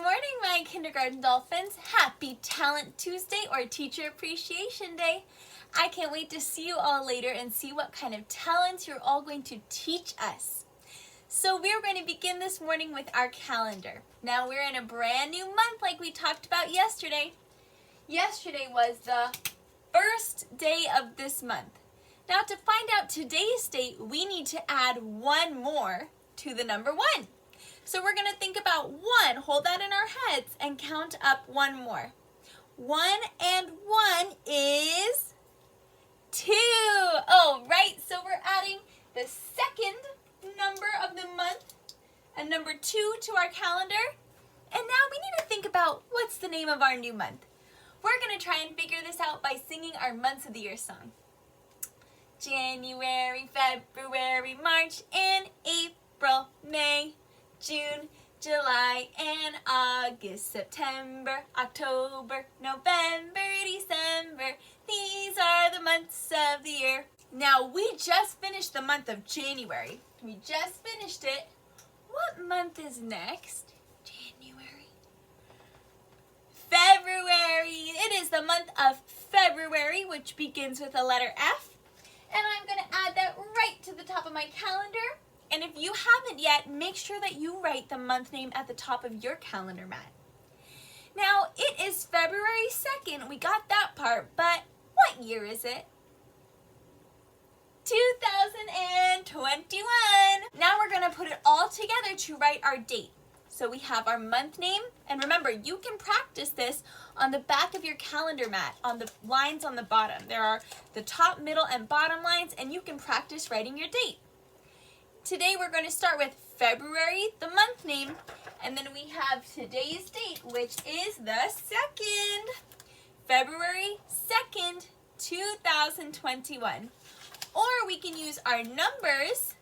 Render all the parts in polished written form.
morning, my kindergarten dolphins. Happy Talent Tuesday or Teacher Appreciation Day. I can't wait to see you all later and see what kind of talents you're all going to teach us. So we're going to begin this morning with our calendar. Now we're in a brand new month like we talked about yesterday. Yesterday was the first day of this month. Now to find out today's date, we need to add one more to the number 1. So we're going to think about 1, hold that in our heads, and count up one more. 1 and 1 is 2. Oh, right, so we're adding the second number of the month, and number 2 to our calendar. And now we need to think about what's the name of our new month. We're going to try and figure this out by singing our months of the year song. January, February, March, and April, May, June, July, and August, September, October, November, December. These are the months of the year. Now, we just finished the month of January. We just finished it. What month is next? January. February. It is the month of February, which begins with the letter F. And I'm going to add that right to the top of my calendar. And if you haven't yet, make sure that you write the month name at the top of your calendar mat. Now, it is February 2nd. We got that part, but what year is it? 2021. Now we're going to put it all together to write our date. So we have our month name, and remember, you can practice this on the back of your calendar mat, on the lines on the bottom. There are the top, middle, and bottom lines, and you can practice writing your date. Today we're going to start with February, the month name, and then we have today's date, which is the 2nd. February 2nd, 2021. Or we can use our numbers,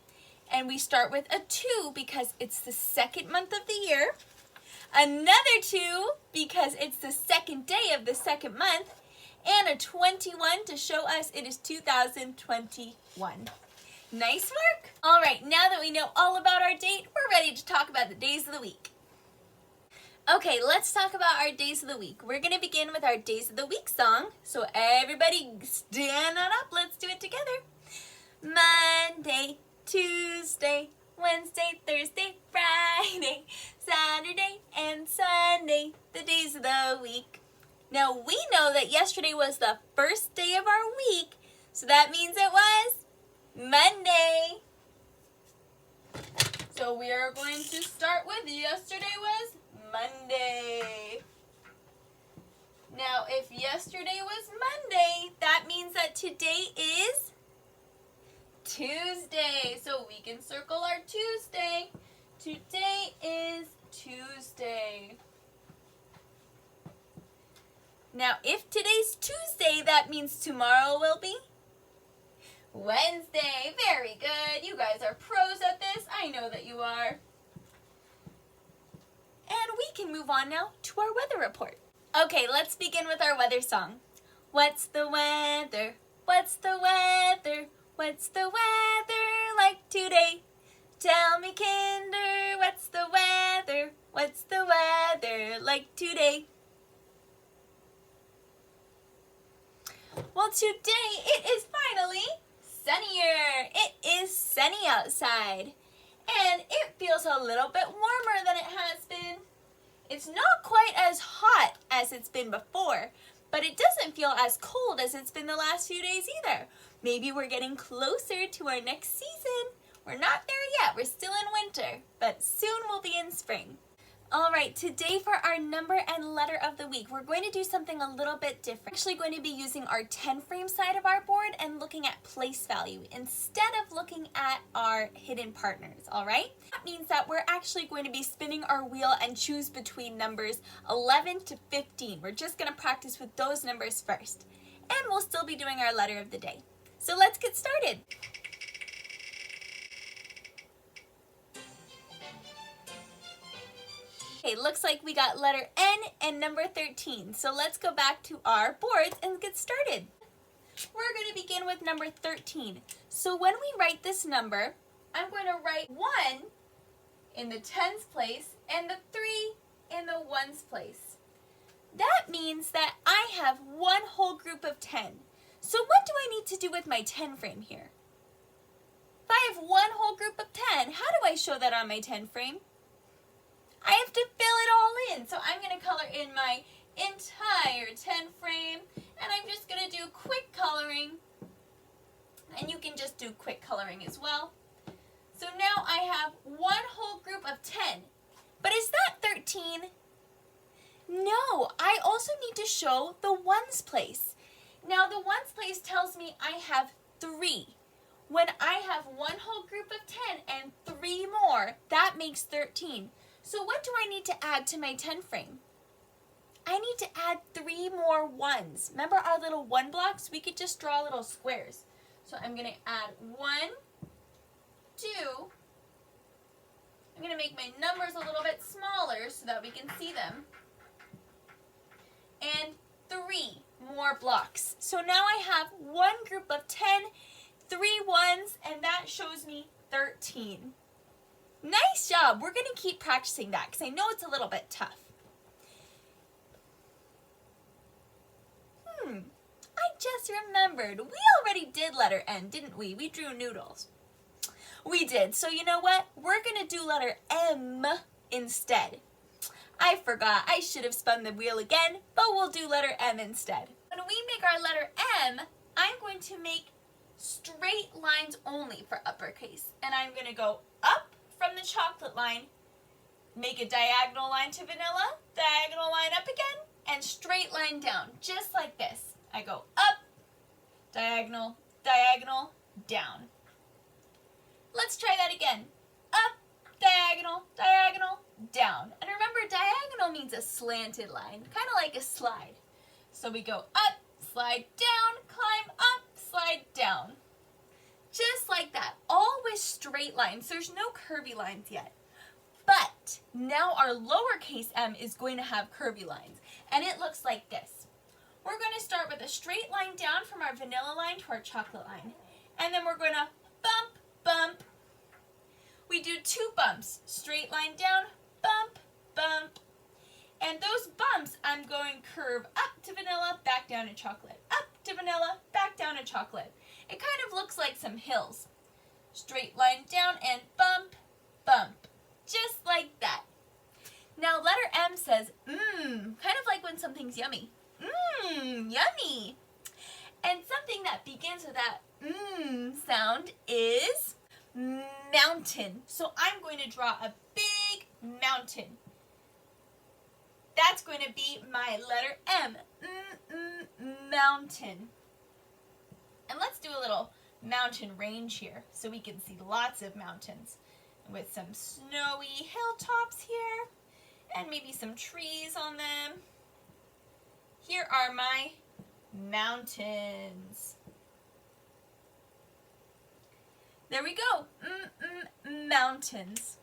and we start with a 2 because it's the second month of the year, another 2 because it's the second day of the second month, and a 21 to show us it is 2021. Nice work! All right, now that we know all about our date, we're ready to talk about the days of the week. Okay, let's talk about our days of the week. We're going to begin with our days of the week song. So everybody stand on up. Let's do it together. Monday, Tuesday, Wednesday, Thursday, Friday, Saturday, and Sunday, the days of the week. Now, we know that yesterday was the first day of our week, so that means it was Monday. So we are going to start with yesterday was Monday. Now, if yesterday was Monday, that means that today is Tuesday. So we can circle our Tuesday. Today is Tuesday. Now, if today's Tuesday, that means tomorrow will be Wednesday. Very good. You guys are pros at this. I know that you are. And we can move on now to our weather report. Okay, let's begin with our weather song. What's the weather? What's the weather? What's the weather like today? Tell me, Kinder, what's the weather? What's the weather like today? Well, today it is finally sunnier. It is sunny outside, and it feels a little bit warmer than it has been. It's not quite as hot as it's been before, but it doesn't feel as cold as it's been the last few days either. Maybe we're getting closer to our next season. We're not there yet. We're still in winter, but soon we'll be in spring. All right, today for our number and letter of the week, we're going to do something a little bit different. We're actually going to be using our 10-frame side of our board and looking at place value instead of looking at our hidden partners, all right? That means that we're actually going to be spinning our wheel and choose between numbers 11 to 15. We're just going to practice with those numbers first, and we'll still be doing our letter of the day. So let's get started. Okay, looks like we got letter N and number 13. So let's go back to our boards and get started. We're going to begin with number 13. So when we write this number, I'm going to write 1 in the tens place and the 3 in the ones place. That means that I have one whole group of 10. So what do I need to do with my 10 frame here? If I have one whole group of 10, how do I show that on my 10 frame? I have to fill it all in. So I'm going to color in my entire 10 frame, and I'm just going to do quick coloring. And you can just do quick coloring as well. So now I have one whole group of 10. But is that 13? No, I also need to show the ones place. Now the ones place tells me I have 3. When I have one whole group of 10 and 3 more, that makes 13. So what do I need to add to my 10 frame? I need to add 3 more ones. Remember our little 1 blocks? We could just draw little squares. So I'm going to add 1, 2. I'm going to make my numbers a little bit smaller so that we can see them. And 3 more blocks. So now I have one group of 10, 3 ones, and that shows me 13. Nice job. We're going to keep practicing that because I know it's a little bit tough. I just remembered. We already did letter N, didn't we? We drew noodles. We did. So you know what? We're going to do letter M instead. I forgot. I should have spun the wheel again, but we'll do letter M instead. When we make our letter M, I'm going to make straight lines only for uppercase. And I'm going to go up from the chocolate line, make a diagonal line to vanilla, diagonal line up again, and straight line down, just like this. I go up, diagonal, diagonal, down. Let's try that again. Up, diagonal, diagonal, down. And remember, diagonal means a slanted line, kind of like a slide. So we go up, slide down, climb up, slide down. Just like that, all with straight lines. There's no curvy lines yet. But now our lowercase m is going to have curvy lines. And it looks like this. We're going to start with a straight line down from our vanilla line to our chocolate line. And then we're going to bump, bump. We do 2 bumps. Straight line down, bump, bump. And those bumps, I'm going curve up to vanilla, back down to chocolate. Up to vanilla, back down to chocolate. It kind of looks like some hills. Straight line down and bump, bump. Just like that. Now letter M says, kind of like when something's yummy. Yummy. And something that begins with that sound is mountain. So I'm going to draw a big mountain. That's going to be my letter M. Mountain. And let's do a little mountain range here so we can see lots of mountains with some snowy hilltops here and maybe some trees on them. Here are my mountains. There we go. Mountains.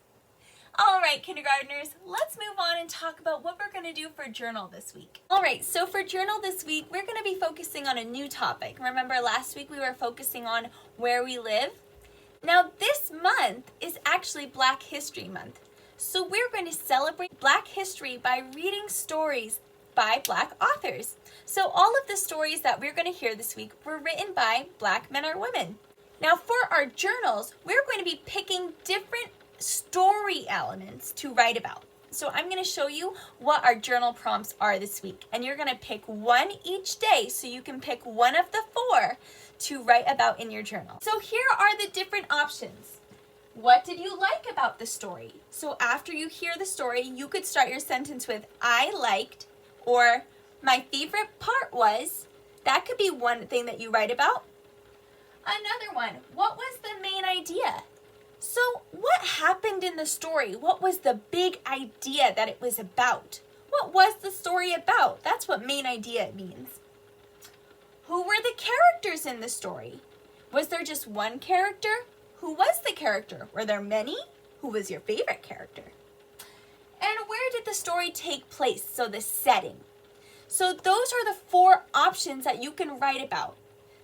All right, kindergartners, let's move on and talk about what we're going to do for journal this week. All right, so for journal this week, we're going to be focusing on a new topic. Remember last week we were focusing on where we live? Now this month is actually Black History Month. So we're going to celebrate Black history by reading stories by Black authors. So all of the stories that we're going to hear this week were written by Black men or women. Now for our journals, we're going to be picking different story elements to write about. So I'm going to show you what our journal prompts are this week. And you're going to pick one each day so you can pick one of the 4 to write about in your journal. So here are the different options. What did you like about the story? So after you hear the story, you could start your sentence with I liked, or my favorite part was. That could be one thing that you write about. Another one, what was the main idea? So what happened in the story? What was the big idea that it was about? What was the story about? That's what main idea means. Who were the characters in the story? Was there just one character? Who was the character? Were there many? Who was your favorite character? And where did the story take place? So the setting. So those are the 4 options that you can write about.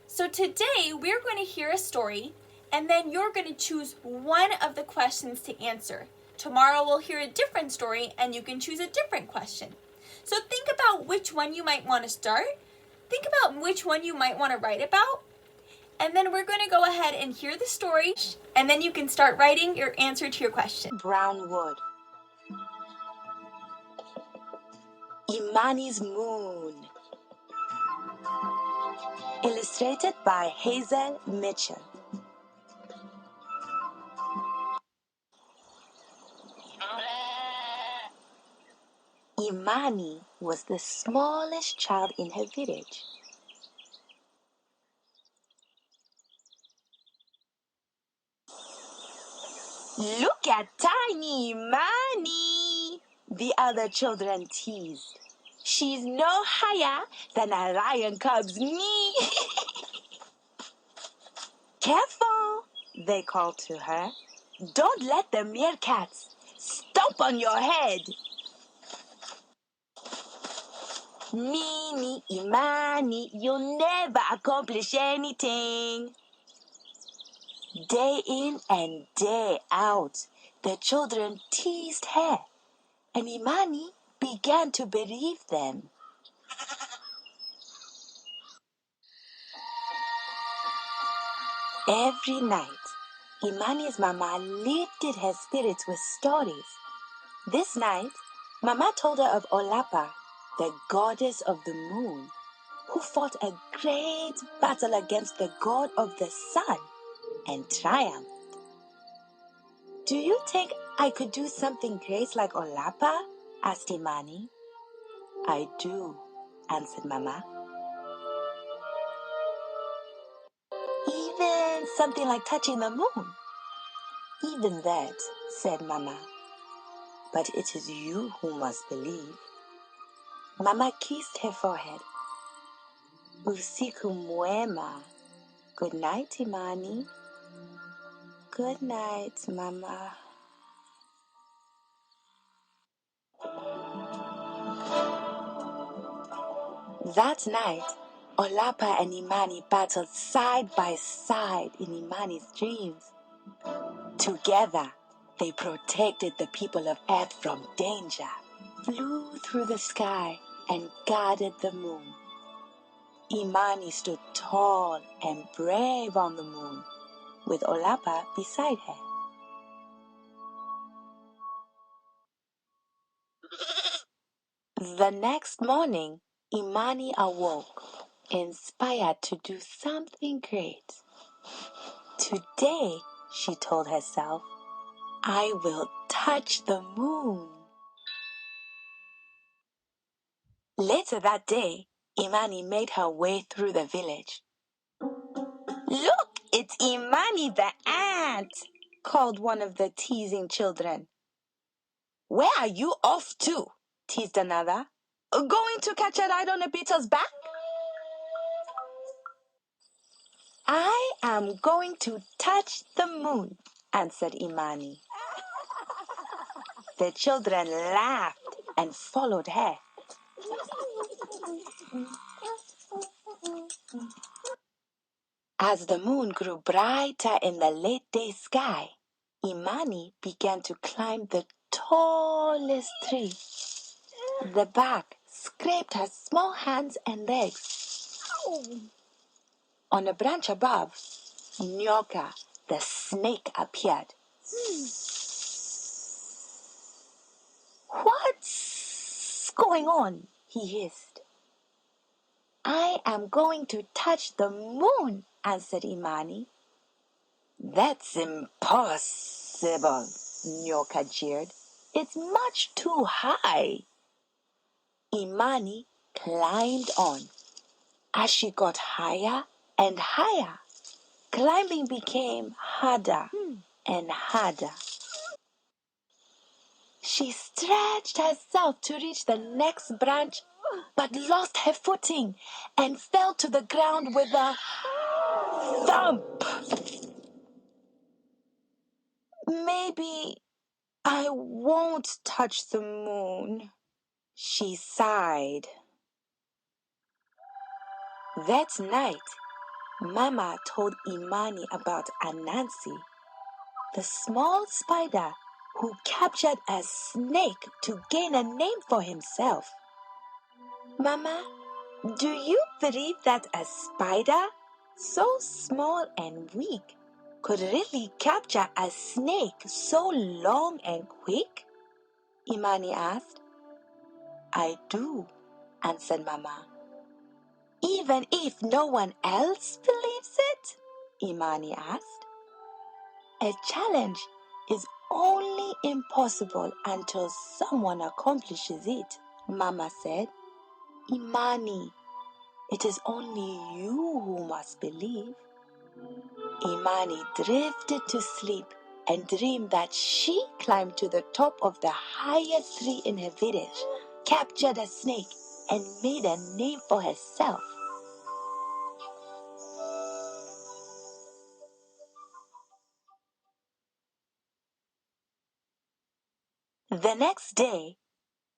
So today we're going to hear a story and then you're going to choose one of the questions to answer. Tomorrow we'll hear a different story and you can choose a different question. So think about which one you might want to start. Think about which one you might want to write about. And then we're going to go ahead and hear the story, and then you can start writing your answer to your question. Brown wood. Imani's moon. Illustrated by Hazel Mitchell. Imani was the smallest child in her village. Look at tiny Imani, the other children teased. She's no higher than a lion cub's knee. Careful, they called to her. Don't let the meerkats stomp on your head. Mini Imani, you'll never accomplish anything. Day in and day out, the children teased her, and Imani began to believe them. Every night, Imani's mama lifted her spirits with stories. This night, Mama told her of Olapa, the goddess of the moon, who fought a great battle against the god of the sun and triumphed. Do you think I could do something great like Olapa? Asked Imani. I do, answered Mama. Even something like touching the moon? Even that, said Mama. But it is you who must believe. Mama kissed her forehead. Usiku mwema. Good night, Imani. Good night, Mama. That night, Olapa and Imani battled side by side in Imani's dreams. Together, they protected the people of Earth from danger, flew through the sky, and guarded the moon. Imani stood tall and brave on the moon, with Olapa beside her. The next morning, Imani awoke, inspired to do something great. Today, she told herself, I will touch the moon. Later that day, Imani made her way through the village. Look, it's Imani the ant, called one of the teasing children. Where are you off to? Teased another. Going to catch a ride on a beetle's back? I am going to touch the moon, answered Imani. The children laughed and followed her. As the moon grew brighter in the late day sky, Imani began to climb the tallest tree. The bark scraped her small hands and legs. On a branch above, Nyoka, the snake, appeared. What's going on? He hissed. I am going to touch the moon, answered Imani. That's impossible, Nyoka jeered. It's much too high. Imani climbed on. As she got higher and higher, climbing became harder and harder. She stretched herself to reach the next branch, but lost her footing and fell to the ground with a thump. Maybe I won't touch the moon, she sighed. That night, Mama told Imani about Anansi, the small spider who captured a snake to gain a name for himself. Mama, do you believe that a spider, so small and weak, could really capture a snake so long and quick? Imani asked. I do, answered Mama. Even if no one else believes it? Imani asked. A challenge is only impossible until someone accomplishes it, Mama said. Imani, it is only you who must believe. Imani drifted to sleep and dreamed that she climbed to the top of the highest tree in her village, captured a snake, and made a name for herself. The next day,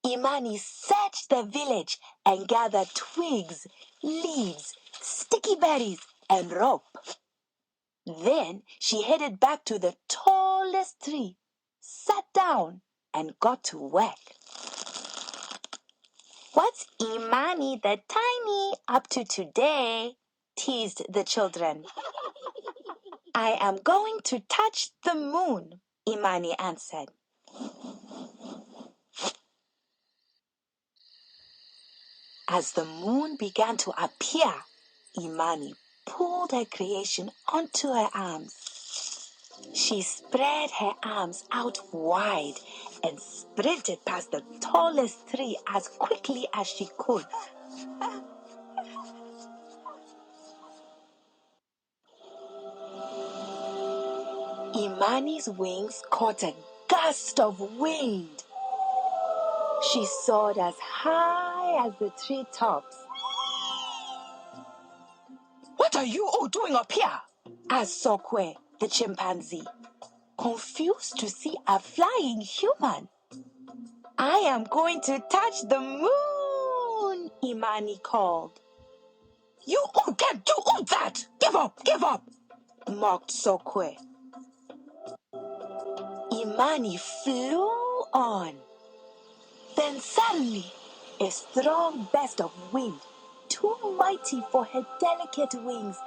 Imani searched the village and gathered twigs, leaves, sticky berries, and rope. Then she headed back to the tallest tree, sat down, and got to work. What's Imani the Tiny up to today? Teased the children. I am going to touch the moon, Imani answered. As the moon began to appear, Imani pulled her creation onto her arms. She spread her arms out wide and sprinted past the tallest tree as quickly as she could. Imani's wings caught a gust of wind. She soared as high as the tree tops. What are you all doing up here? Asked Sokwe, the chimpanzee, confused to see a flying human. I am going to touch the moon, Imani called. You all can't do all that! Give up! Mocked Sokwe. Imani flew on. Then suddenly, a strong burst of wind, too mighty for her delicate wings,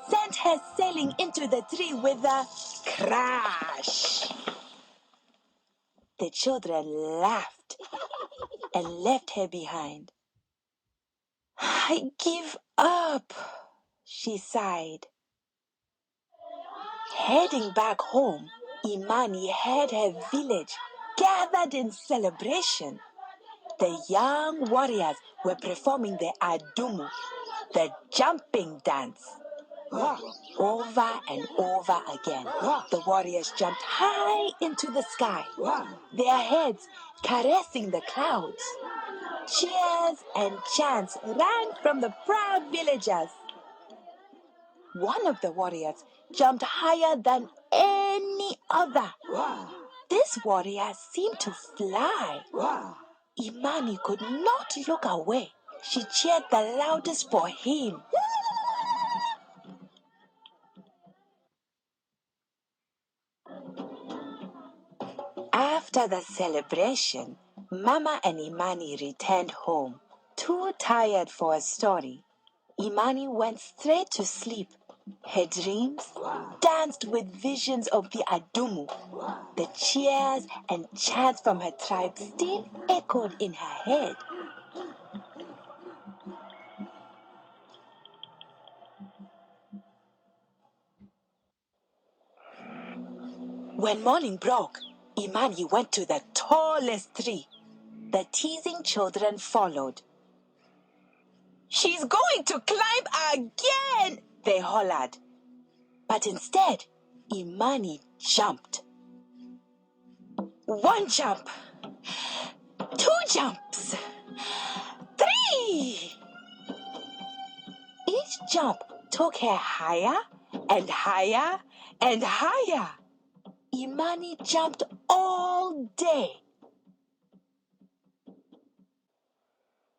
sent her sailing into the tree with a crash. The children laughed and left her behind. I give up, she sighed. Heading back home, Imani heard her village gathered in celebration. The young warriors were performing the adumu, the jumping dance. Over and over again, the warriors jumped high into the sky, their heads caressing the clouds. Cheers and chants ran from the proud villagers. One of the warriors jumped higher than any other. This warrior seemed to fly. Imani could not look away. She cheered the loudest for him. After the celebration, Mama and Imani returned home, too tired for a story. Imani went straight to sleep. Her dreams danced with visions of the adumu. The cheers and chants from her tribe still echoed in her head. When morning broke, Imani went to the tallest tree. The teasing children followed. She's going to climb again, they hollered. But instead, Imani jumped. One jump, two jumps, three. Each jump took her higher and higher and higher. Imani jumped all day.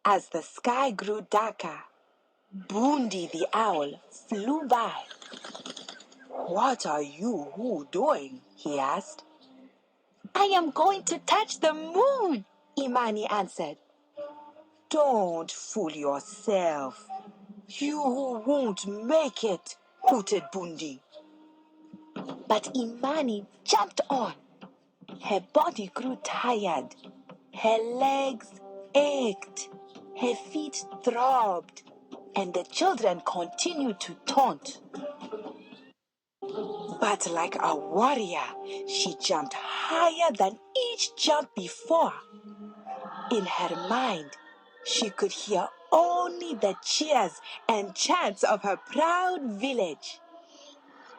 As the sky grew darker, Bundi the owl flew by. What are you doing? He asked. I am going to touch the moon, Imani answered. Don't fool yourself. You won't make it, hooted Bundi. But Imani jumped on. Her body grew tired. Her legs ached. Her feet throbbed. And the children continued to taunt. But like a warrior, she jumped higher than each jump before. In her mind, she could hear only the cheers and chants of her proud village.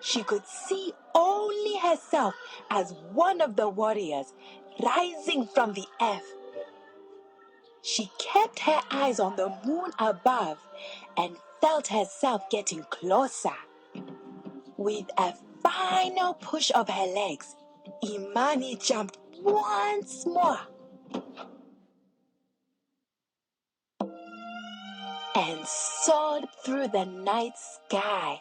She could see only herself as one of the warriors rising from the earth. She kept her eyes on the moon above and felt herself getting closer. With a final push of her legs, Imani jumped once more and soared through the night sky.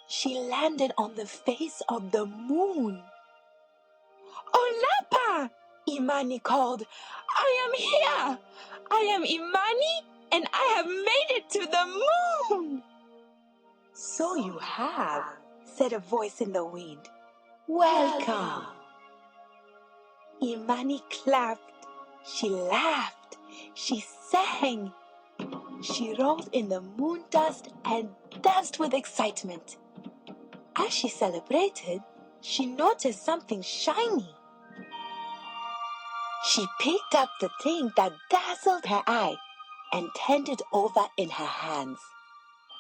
She landed on the face of the moon. Olapa! Imani called. I am here! I am Imani, and I have made it to the moon! So you have, said a voice in the wind. Welcome! Imani clapped. She laughed. She sang. She rolled in the moon dust and danced with excitement. As she celebrated, she noticed something shiny. She picked up the thing that dazzled her eye and turned it over in her hands.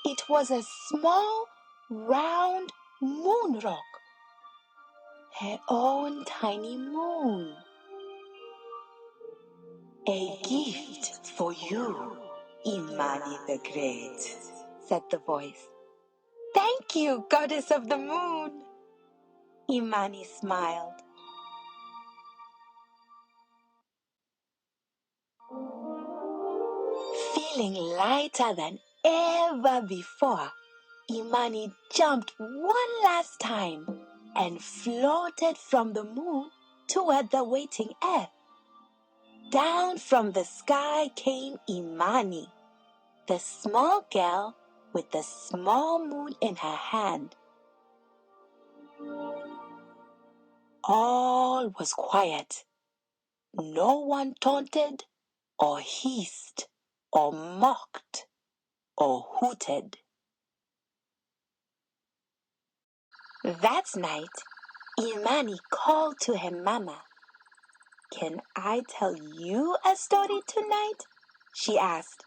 It was a small, round moon rock. Her own tiny moon. A gift for you, Imani the Great, said the voice. Thank you, goddess of the moon. Imani smiled. Feeling lighter than ever before, Imani jumped one last time and floated from the moon toward the waiting earth. Down from the sky came Imani, the small girl with the small moon in her hand. All was quiet. No one taunted or hissed or mocked or hooted. That night, Imani called to her mama. Can I tell you a story tonight? She asked.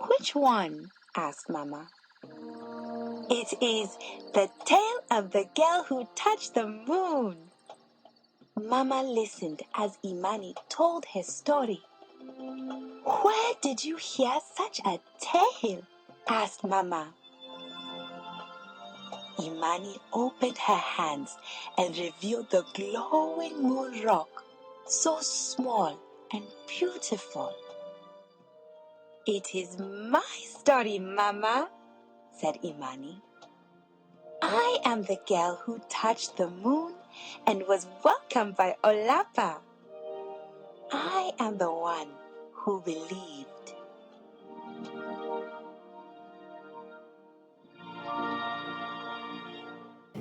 Which one? Asked Mama. It is the tale of the girl who touched the moon. Mama listened as Imani told her story. Where did you hear such a tale? Asked Mama. Imani opened her hands and revealed the glowing moon rock, so small and beautiful. It is my story, Mama, said Imani. I am the girl who touched the moon and was welcomed by Olapa. I am the one who believed.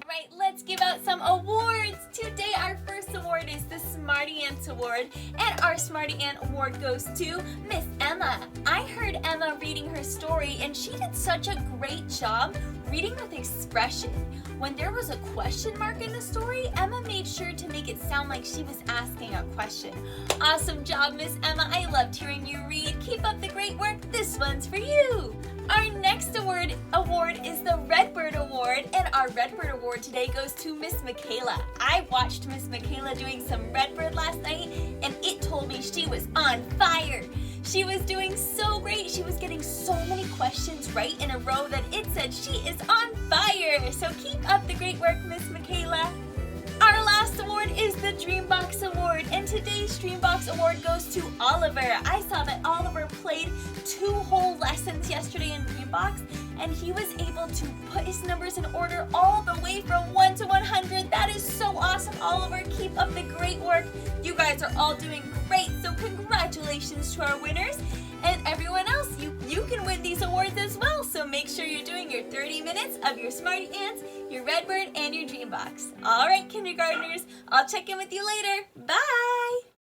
Right, let's give out some awards. Today our first award is the Smarty Ants Award, and our Smarty Ant Award goes to Miss Emma. I heard Emma reading her story, and she did such a great job reading with expression. When there was a question mark in the story, Emma made sure to make it sound like she was asking a question. Awesome job, Miss Emma. I loved hearing you read. Keep up the great work. This one's for you. Our next award is the Redbird Award, and our Redbird Award today goes to Miss Michaela. I watched Miss Michaela doing some Redbird last night, and it told me she was on fire. She was doing so great. She was getting so many questions right in a row that it said she is on fire. So keep up the great work, Miss Michaela. Our last award is the Dreambox Award, and today's Dreambox Award goes to Oliver. I saw that Oliver played 2 whole lessons yesterday in Dreambox, and he was able to put his numbers in order all the way from 1 to 100. That is so awesome, Oliver. Keep up the great work. You guys are all doing great, so congratulations to our winners. And everyone else, you can win these awards as well, so make sure you're doing your 30 minutes of your Smarty Ants, your Redbird, and your Dreambox. All right, kindergartners, I'll check in with you later. Bye!